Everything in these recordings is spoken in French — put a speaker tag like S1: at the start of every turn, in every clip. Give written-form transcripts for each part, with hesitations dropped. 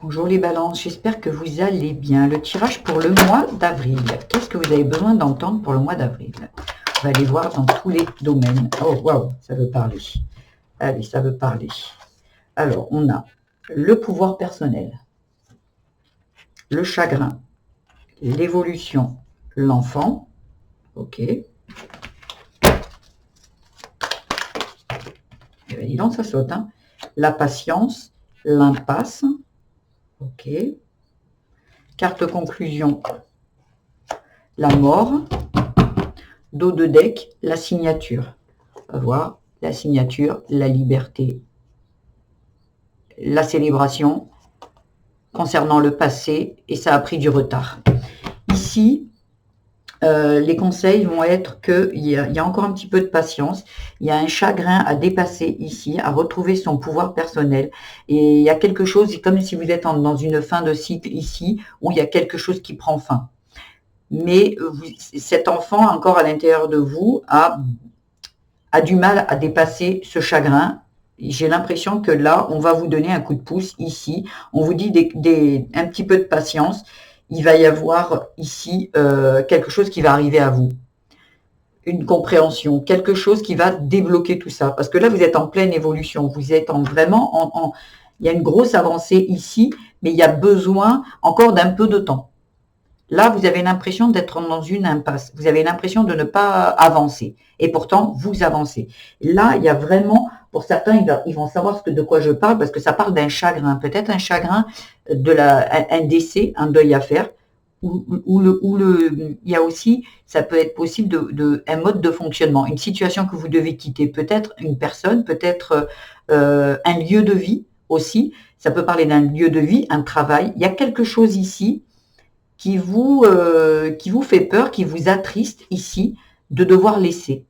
S1: Bonjour les balances, j'espère que vous allez bien. Le tirage pour le mois d'avril. Qu'est-ce que vous avez besoin d'entendre pour le mois d'avril? On va aller voir dans tous les domaines. Oh, waouh, ça veut parler. Allez, ça veut parler. Alors, on a le pouvoir personnel, le chagrin, l'évolution, l'enfant. Ok. Eh bien, dis donc, ça saute. Hein. La patience, l'impasse. Ok. Carte conclusion, la mort. Dos de deck, la signature. On va voir la signature, la liberté, la célébration concernant le passé, et ça a pris du retard. Ici, les conseils vont être qu'il y a encore un petit peu de patience, il y a un chagrin à dépasser ici, à retrouver son pouvoir personnel, et il y a quelque chose, c'est comme si vous êtes dans une fin de cycle ici, où il y a quelque chose qui prend fin. Mais cet enfant, encore à l'intérieur de vous, a du mal à dépasser ce chagrin. J'ai l'impression que là, on va vous donner un coup de pouce ici. On vous dit un petit peu de patience. Il va y avoir ici quelque chose qui va arriver à vous. Une compréhension, quelque chose qui va débloquer tout ça. Parce que là, vous êtes en pleine évolution. Vous êtes il y a une grosse avancée ici, mais il y a besoin encore d'un peu de temps. Là, vous avez l'impression d'être dans une impasse. Vous avez l'impression de ne pas avancer. Et pourtant, vous avancez. Là, il y a vraiment, pour certains, ils vont savoir de quoi je parle, parce que ça parle d'un chagrin. Peut-être un chagrin, un décès, un deuil à faire. Il y a aussi, ça peut être possible un mode de fonctionnement, une situation que vous devez quitter. Peut-être une personne, peut-être un lieu de vie aussi. Ça peut parler d'un lieu de vie, un travail. Il y a quelque chose ici qui vous fait peur, qui vous attriste ici, de devoir laisser.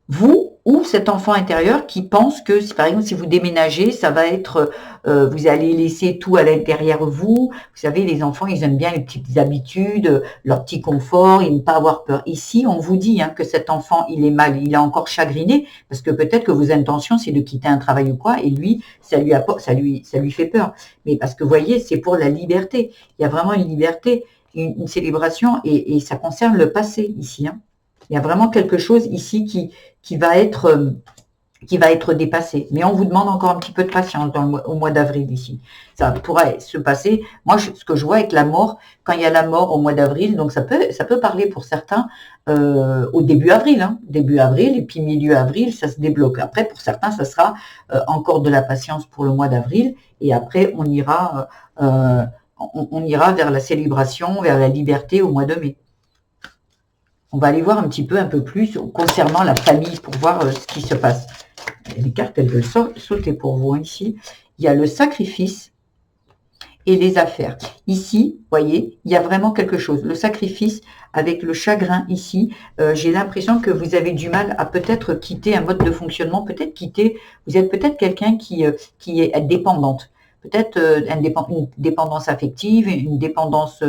S1: Vous ou cet enfant intérieur qui pense que, par exemple, si vous déménagez, ça va être, vous allez laisser tout à l'intérieur vous. Vous savez, les enfants, ils aiment bien les petites habitudes, leur petit confort, ils n'aiment pas avoir peur. Ici, on vous dit que cet enfant, il est mal, il est encore chagriné, parce que peut-être que vos intentions, c'est de quitter un travail ou quoi, et lui, ça lui fait peur. Mais parce que, vous voyez, c'est pour la liberté. Il y a vraiment une liberté, une célébration, et ça concerne le passé ici. Il y a vraiment quelque chose ici qui va être dépassé. Mais on vous demande encore un petit peu de patience au mois d'avril ici. Ça pourrait se passer. Moi, ce que je vois avec la mort, quand il y a la mort au mois d'avril, donc ça peut parler pour certains au début avril. Début avril et puis milieu avril, ça se débloque. Après, pour certains, ça sera encore de la patience pour le mois d'avril. Et après, on ira vers la célébration, vers la liberté au mois de mai. On va aller voir un peu plus concernant la famille pour voir ce qui se passe. Les cartes, elles veulent sauter pour vous ici. Il y a le sacrifice et les affaires. Ici, vous voyez, il y a vraiment quelque chose. Le sacrifice avec le chagrin ici, j'ai l'impression que vous avez du mal à peut-être quitter un mode de fonctionnement, vous êtes peut-être quelqu'un qui est dépendante. Peut-être une dépendance affective, une dépendance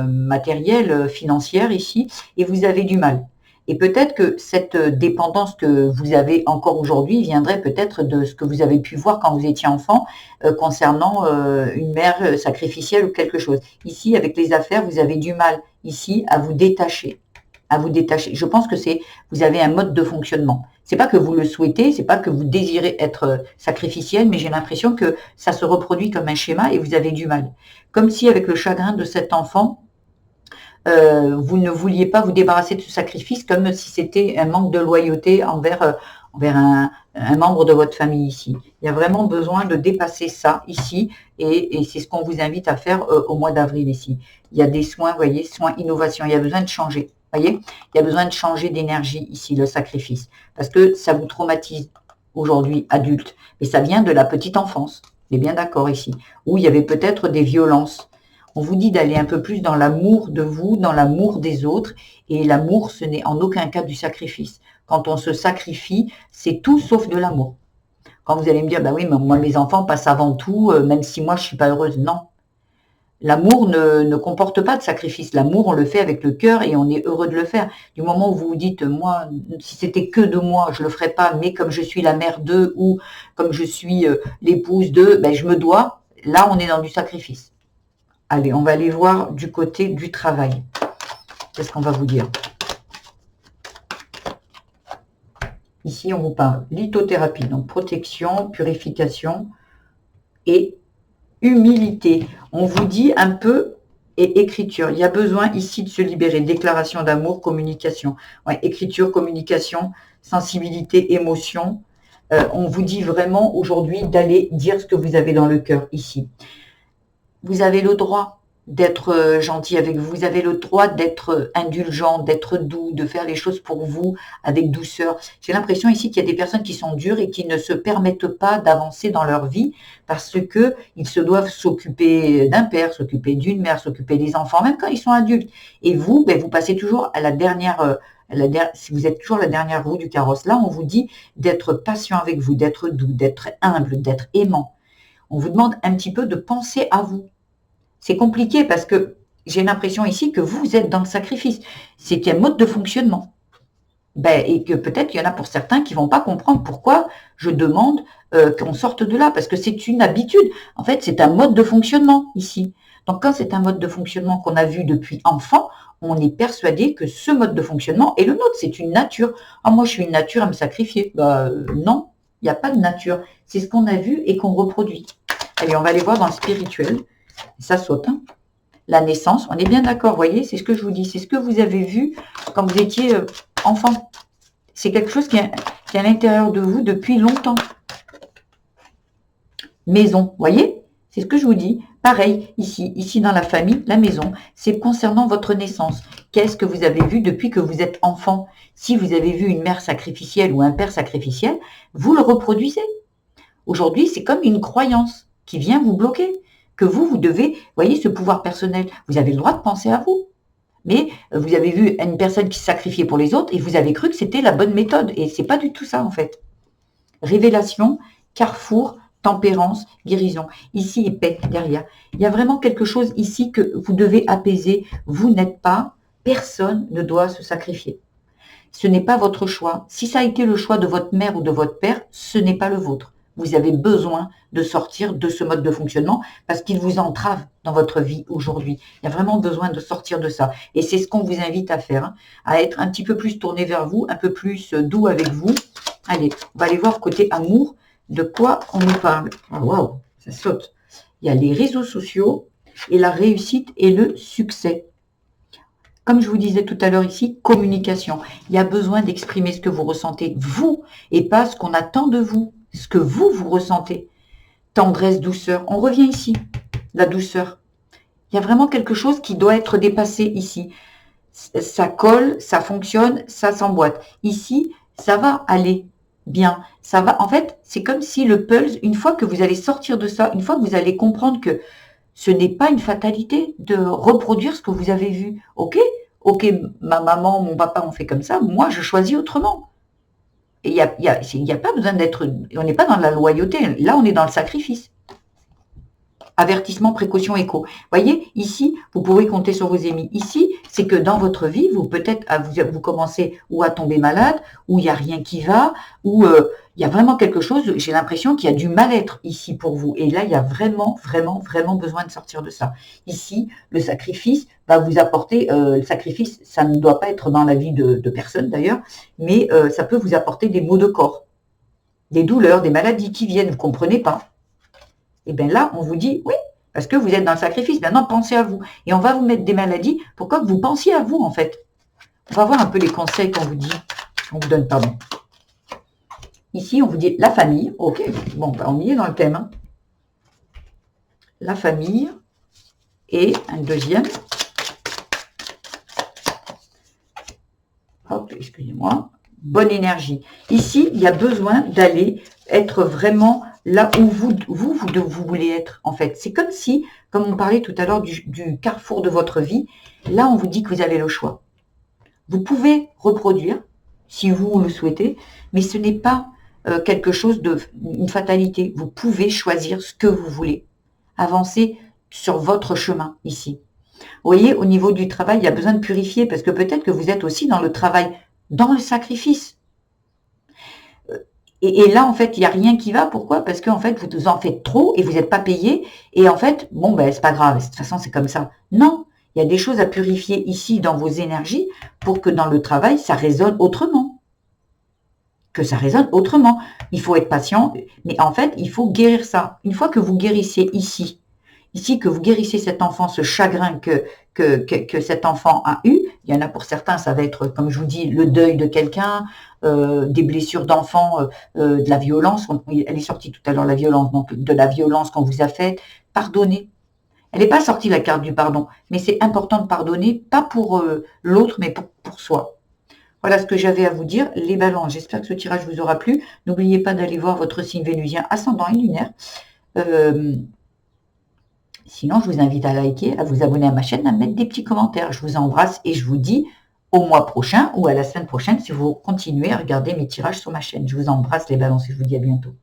S1: matérielle, financière ici, et vous avez du mal. Et peut-être que cette dépendance que vous avez encore aujourd'hui viendrait peut-être de ce que vous avez pu voir quand vous étiez enfant concernant une mère sacrificielle ou quelque chose. Ici, avec les affaires, vous avez du mal ici à vous détacher. Je pense que vous avez un mode de fonctionnement. C'est pas que vous le souhaitez, c'est pas que vous désirez être sacrificiel, mais j'ai l'impression que ça se reproduit comme un schéma et vous avez du mal. Comme si avec le chagrin de cet enfant, vous ne vouliez pas vous débarrasser de ce sacrifice, comme si c'était un manque de loyauté envers un membre de votre famille ici. Il y a vraiment besoin de dépasser ça ici, et c'est ce qu'on vous invite à faire au mois d'avril ici. Il y a des soins, vous voyez, soins innovation, il y a besoin de changer. Voyez, il y a besoin de changer d'énergie ici, le sacrifice, parce que ça vous traumatise aujourd'hui, adulte, et ça vient de la petite enfance. On est bien d'accord ici, où il y avait peut-être des violences. On vous dit d'aller un peu plus dans l'amour de vous, dans l'amour des autres, et l'amour, ce n'est en aucun cas du sacrifice. Quand on se sacrifie, c'est tout sauf de l'amour. Quand vous allez me dire, bah oui, mais moi, mes enfants passent avant tout, même si moi, je ne suis pas heureuse. Non. L'amour ne comporte pas de sacrifice. L'amour, on le fait avec le cœur et on est heureux de le faire. Du moment où vous vous dites, moi, si c'était que de moi, je le ferais pas, mais comme je suis la mère d'eux ou comme je suis l'épouse d'eux, ben, je me dois. Là, on est dans du sacrifice. Allez, on va aller voir du côté du travail. Qu'est-ce qu'on va vous dire? Ici, on vous parle lithothérapie, donc protection, purification et humilité. On vous dit un peu, et écriture. Il y a besoin ici de se libérer. Déclaration d'amour, communication. Ouais, écriture, communication, sensibilité, émotion. On vous dit vraiment aujourd'hui d'aller dire ce que vous avez dans le cœur ici. Vous avez le droit d'être gentil avec vous. Vous avez le droit d'être indulgent, d'être doux, de faire les choses pour vous avec douceur. J'ai l'impression ici qu'il y a des personnes qui sont dures et qui ne se permettent pas d'avancer dans leur vie parce que ils se doivent s'occuper d'un père, s'occuper d'une mère, s'occuper des enfants, même quand ils sont adultes. Et vous, ben, vous passez toujours à la dernière... si vous êtes toujours la dernière roue du carrosse, là, on vous dit d'être patient avec vous, d'être doux, d'être humble, d'être aimant. On vous demande un petit peu de penser à vous. C'est compliqué parce que j'ai l'impression ici que vous êtes dans le sacrifice. C'est un mode de fonctionnement. Ben, et que peut-être il y en a pour certains qui ne vont pas comprendre pourquoi je demande qu'on sorte de là, parce que c'est une habitude. En fait, c'est un mode de fonctionnement ici. Donc quand c'est un mode de fonctionnement qu'on a vu depuis enfant, on est persuadé que ce mode de fonctionnement est le nôtre, c'est une nature. Ah, moi je suis une nature à me sacrifier. Non, il n'y a pas de nature. C'est ce qu'on a vu et qu'on reproduit. Allez, on va aller voir dans le spirituel. Ça saute, hein. La naissance, on est bien d'accord, voyez, c'est ce que je vous dis, c'est ce que vous avez vu quand vous étiez enfant. C'est quelque chose qui est à l'intérieur de vous depuis longtemps. Maison, voyez, c'est ce que je vous dis. Pareil, ici dans la famille, la maison, c'est concernant votre naissance. Qu'est-ce que vous avez vu depuis que vous êtes enfant? Si vous avez vu une mère sacrificielle ou un père sacrificiel, vous le reproduisez. Aujourd'hui, c'est comme une croyance qui vient vous bloquer. Que vous devez, voyez, ce pouvoir personnel, vous avez le droit de penser à vous. Mais vous avez vu une personne qui se sacrifiait pour les autres et vous avez cru que c'était la bonne méthode. Et c'est pas du tout ça, en fait. Révélation, carrefour, tempérance, guérison. Ici, paix derrière. Il y a vraiment quelque chose ici que vous devez apaiser. Vous n'êtes pas, personne ne doit se sacrifier. Ce n'est pas votre choix. Si ça a été le choix de votre mère ou de votre père, ce n'est pas le vôtre. Vous avez besoin de sortir de ce mode de fonctionnement parce qu'il vous entrave dans votre vie aujourd'hui. Il y a vraiment besoin de sortir de ça. Et c'est ce qu'on vous invite à faire, hein, à être un petit peu plus tourné vers vous, un peu plus doux avec vous. Allez, on va aller voir côté amour, de quoi on nous parle. Ah, waouh, ça saute. Il y a les réseaux sociaux et la réussite et le succès. Comme je vous disais tout à l'heure ici, communication. Il y a besoin d'exprimer ce que vous ressentez, vous, et pas ce qu'on attend de vous, ce que vous ressentez. Tendresse, douceur. On revient ici, la douceur. Il y a vraiment quelque chose qui doit être dépassé ici. Ça colle, ça fonctionne, ça s'emboîte. Ici, ça va aller bien. Ça va. En fait, c'est comme si le pulse, une fois que vous allez sortir de ça, une fois que vous allez comprendre que ce n'est pas une fatalité de reproduire ce que vous avez vu. Ok, ma maman, mon papa ont fait comme ça, moi je choisis autrement. Et il n'y a pas besoin d'être, on n'est pas dans la loyauté, là on est dans le sacrifice. Avertissement, précaution, écho. Voyez, ici, vous pouvez compter sur vos amis. Ici, c'est que dans votre vie, vous peut-être vous commencez ou à tomber malade, ou il n'y a rien qui va, ou il y a vraiment quelque chose, j'ai l'impression qu'il y a du mal-être ici pour vous. Et là, il y a vraiment, vraiment, vraiment besoin de sortir de ça. Ici, le sacrifice va vous apporter, le sacrifice, ça ne doit pas être dans la vie de personne d'ailleurs, mais ça peut vous apporter des maux de corps, des douleurs, des maladies qui viennent, vous ne comprenez pas. Et bien là, on vous dit, oui, parce que vous êtes dans le sacrifice, maintenant pensez à vous. Et on va vous mettre des maladies pour que vous pensiez à vous, en fait. On va voir un peu les conseils qu'on vous dit, on vous donne, pardon. Ici, on vous dit la famille, ok, bon, on y est dans le thème. Hein. La famille, et un deuxième. Hop, excusez-moi. Bonne énergie. Ici, il y a besoin d'aller être vraiment là où vous voulez être, en fait. C'est comme si, comme on parlait tout à l'heure du carrefour de votre vie, là, on vous dit que vous avez le choix. Vous pouvez reproduire, si vous le souhaitez, mais ce n'est pas quelque chose une fatalité. Vous pouvez choisir ce que vous voulez. Avancer sur votre chemin ici. Vous voyez, au niveau du travail, il y a besoin de purifier parce que peut-être que vous êtes aussi dans le travail, dans le sacrifice. Et là, en fait, il n'y a rien qui va. Pourquoi? Parce qu'en fait, vous en faites trop et vous n'êtes pas payé. Et en fait, bon, ben, c'est pas grave. De toute façon, c'est comme ça. Non, il y a des choses à purifier ici dans vos énergies pour que dans le travail, ça résonne autrement. Que ça résonne autrement. Il faut être patient. Mais en fait, il faut guérir ça. Une fois que vous guérissez ici, que vous guérissez cet enfant, ce chagrin que cet enfant a eu, il y en a pour certains, ça va être, comme je vous dis, le deuil de quelqu'un, des blessures d'enfant, de la violence, elle est sortie tout à l'heure, la violence, donc de la violence qu'on vous a faite, pardonnez. Elle n'est pas sortie la carte du pardon, mais c'est important de pardonner, pas pour l'autre, mais pour soi. Voilà ce que j'avais à vous dire, les balances. J'espère que ce tirage vous aura plu. N'oubliez pas d'aller voir votre signe vénusien, ascendant et lunaire. Sinon, je vous invite à liker, à vous abonner à ma chaîne, à mettre des petits commentaires. Je vous embrasse et je vous dis au mois prochain ou à la semaine prochaine si vous continuez à regarder mes tirages sur ma chaîne. Je vous embrasse les balances et je vous dis à bientôt.